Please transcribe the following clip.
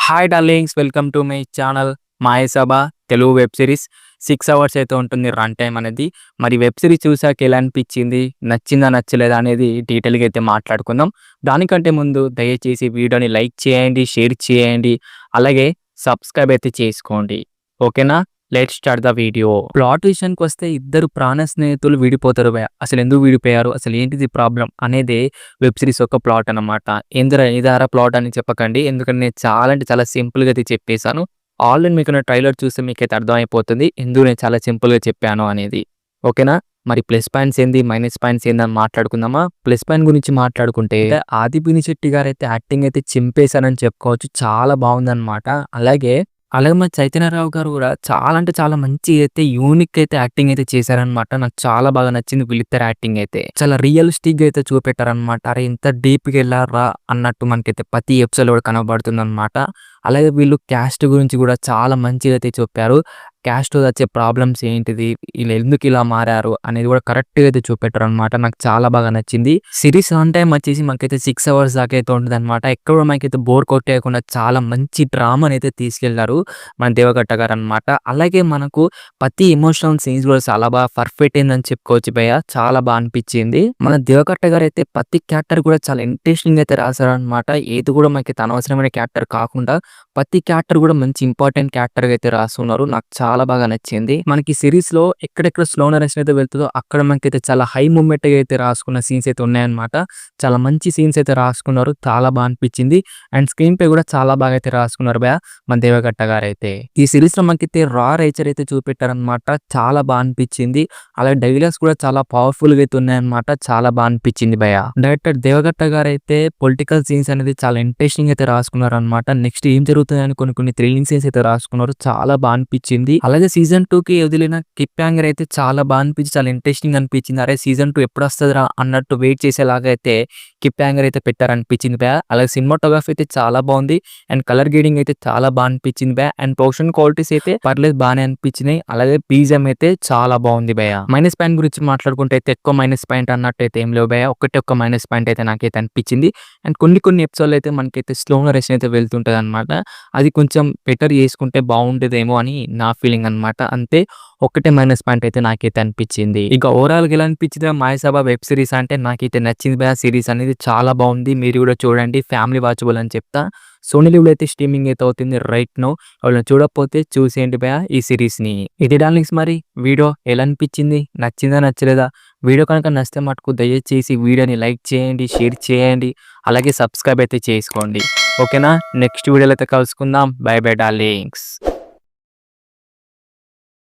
Hi darlings, welcome to my channel Mayasabha Telugu web series. 6 hours అయితే ఉంటుంది run time అనేది. మరి వెబ్ సిరీస్ చూసాక ఎలా అనిపించింది, నచ్చిందా నచ్చలేదా అనేది డీటెయిల్గా అయితే మాట్లాడుకుందాం. దానికంటే ముందు దయచేసి వీడియోని లైక్ చేయండి, షేర్ చేయండి, అలాగే సబ్స్క్రైబ్ అయితే చేసుకోండి. ఓకేనా? Let's start the video. Plot విషయానికి వస్తే ఇద్దరు ప్రాణ స్నేహితులు విడిపోతారు. అసలు ఎందుకు విడిపోయారు, అసలు ఏంటిది ప్రాబ్లం అనేది వెబ్ సిరీస్ ఒక ప్లాట్ అనమాట. ఇదారా ప్లాట్ అని చెప్పకండి, ఎందుకంటే నేను చాలా అంటే చాలా సింపుల్గా అయితే చెప్పేశాను. ఆల్రెడీ మీకు ట్రైలర్ చూస్తే మీకైతే అర్థమైపోతుంది ఎందుకు నేను చాలా సింపుల్గా చెప్పాను అనేది. ఓకేనా? మరి ప్లస్ పాయింట్స్ ఏంది, మైనస్ పాయింట్స్ ఏంది అని మాట్లాడుకుందామా. ప్లస్ పాయింట్ గురించి మాట్లాడుకుంటే ఆది పినిశెట్టి గారు అయితే యాక్టింగ్ అయితే చింపేశారని చెప్పుకోవచ్చు. చాలా బాగుందన్నమాట. అలాగే మన చైతన్యరావు గారు కూడా చాలా అంటే చాలా మంచి అయితే యూనిక్ అయితే యాక్టింగ్ అయితే చేశారనమాట. నాకు చాలా బాగా నచ్చింది వీళ్ళిద్దరు యాక్టింగ్ అయితే. చాలా రియలిస్టిక్ గా అయితే చూపెట్టారనమాట. అరే ఇంత డీప్ గా వెళ్ళారా అన్నట్టు మనకైతే ప్రతి ఎపిసోడ్ కూడా కనబడుతుంది అనమాట. అలాగే వీళ్ళు క్యాస్ట్ గురించి కూడా చాలా మంచిగా అయితే చెప్పారు. క్యాస్ట్ వచ్చే ప్రాబ్లమ్స్ ఏంటిది, వీళ్ళు ఎందుకు ఇలా మారారు అనేది కూడా కరెక్ట్గా అయితే చూపెట్టారు అనమాట. నాకు చాలా బాగా నచ్చింది. సిరీస్ రన్ టైం వచ్చేసి మనకైతే 6 అవర్స్ దాకా అయితే ఉంటుంది అనమాట. ఎక్కడ మనకైతే బోర్ కొట్టేయకుండా చాలా మంచి డ్రామాని అయితే తీసుకెళ్లారు మన దేవగట్ట గారు అనమాట. అలాగే మనకు ప్రతి ఎమోషనల్ సీన్స్ కూడా చాలా బాగా పర్ఫెక్ట్ అయిందని చెప్పుకోవచ్చు భయ్య. చాలా బాగా అనిపించింది. మన దేవగట్ట గారు అయితే ప్రతి క్యారెక్టర్ కూడా చాలా ఇంట్రెస్టింగ్ అయితే రాశారు అనమాట. ఏది కూడా మనకి అనవసరమైన క్యారెక్టర్ కాకుండా ప్రతి క్యారెక్టర్ కూడా మంచి ఇంపార్టెంట్ క్యారెక్టర్ అయితే రాస్తున్నారు. నాకు చాలా బాగా నచ్చింది. మనకి సిరీస్ లో ఎక్కడెక్కడ స్లో నరేషన్ అయితే వెళ్తుందో అక్కడ మనకైతే చాలా హై మూమెంట్ అయితే రాసుకున్న సీన్స్ అయితే ఉన్నాయన్నమాట. చాలా మంచి సీన్స్ అయితే రాసుకున్నారు. చాలా బాగా అనిపించింది. అండ్ స్క్రీన్ పే కూడా చాలా బాగా అయితే రాసుకున్నారు భయ మన దేవగట్ట గారు అయితే. ఈ సిరీస్ లో మనకైతే రా రేచర్ అయితే చూపెట్టారనమాట. చాలా బాగా అనిపించింది. అలాగే డైలాగ్స్ కూడా చాలా పవర్ఫుల్ గా అయితే ఉన్నాయన్నమాట. చాలా బాగా అనిపించింది భయ. డైరెక్టర్ దేవగట్ట గారు అయితే పొలిటికల్ సీన్స్ అనేది చాలా ఇంట్రెస్టింగ్ అయితే రాసుకున్నారు అనమాట. నెక్స్ట్ ఏం జరుగుతుందని కొన్ని థ్రిల్లింగ్ సీన్స్ అయితే రాసుకున్నారు. చాలా బాగా అనిపించింది. అలాగే సీజన్ 2 కి వదిలిన కిప్ యాంగర్ అయితే చాలా బాగా అనిపించి చాలా ఇంట్రెస్టింగ్ అనిపించింది. అరే సీజన్ 2 ఎప్పుడు వస్తుందిరా అన్నట్టు వెయిట్ చేసేలాగా అయితే కిప్ యాంగర్ అయితే పెట్టారనిపించింది బ్యా. అలాగే సినిమాటోగ్రఫీ అయితే చాలా బాగుంది. అండ్ కలర్ గ్రేడింగ్ అయితే చాలా బాగా అనిపించింది బ్యా. అండ్ ప్రొడక్షన్ క్వాలిటీస్ అయితే పర్లేదు బాగానే అనిపించినాయి. అలాగే బీజిఎం అయితే చాలా బాగుంది భయ. మైనస్ పాయింట్ గురించి మాట్లాడుకుంటే అయితే ఎక్కువ మైనస్ పాయింట్ అన్నట్టు అయితే ఏం లేవు భయ. ఒక్క మైనస్ పాయింట్ అయితే నాకైతే అనిపించింది. అండ్ కొన్ని ఎపిసోడ్లు అయితే మనకైతే స్లో నరేషన్ అయితే వెళ్తుంటది అనమాట. అది కొంచెం బెటర్ చేసుకుంటే బాగుండేదేమో అని నా ఫీలింగ్ అనమాట. అంతే, ఒక్కటే మైనస్ పాయింట్ అయితే నాకైతే అనిపించింది. ఇక ఓవరాల్ గా ఎలా అనిపించింది మాయసభ వెబ్ సిరీస్ అంటే నాకైతే నచ్చింది భయ. సిరీస్ అనేది చాలా బాగుంది. మీరు కూడా చూడండి, ఫ్యామిలీ వాచబుల్ అని చెప్తా. సోనీ లివ్ లో అయితే స్ట్రీమింగ్ అయితే అవుతుంది రైట్ నో. వాళ్ళని చూడకపోతే చూసేయండి భయ ఈ సిరీస్ ని. ఇది డార్లింగ్స్, మరి వీడియో ఎలా అనిపించింది, నచ్చిందా నచ్చలేదా? వీడియో కనుక నచ్చితే మటుకు దయచేసి వీడియోని లైక్ చేయండి, షేర్ చేయండి, అలాగే సబ్స్క్రైబ్ అయితే చేసుకోండి. ఓకేనా? నెక్స్ట్ వీడియోలో అయితే కలుసుకుందాం. By by darlings.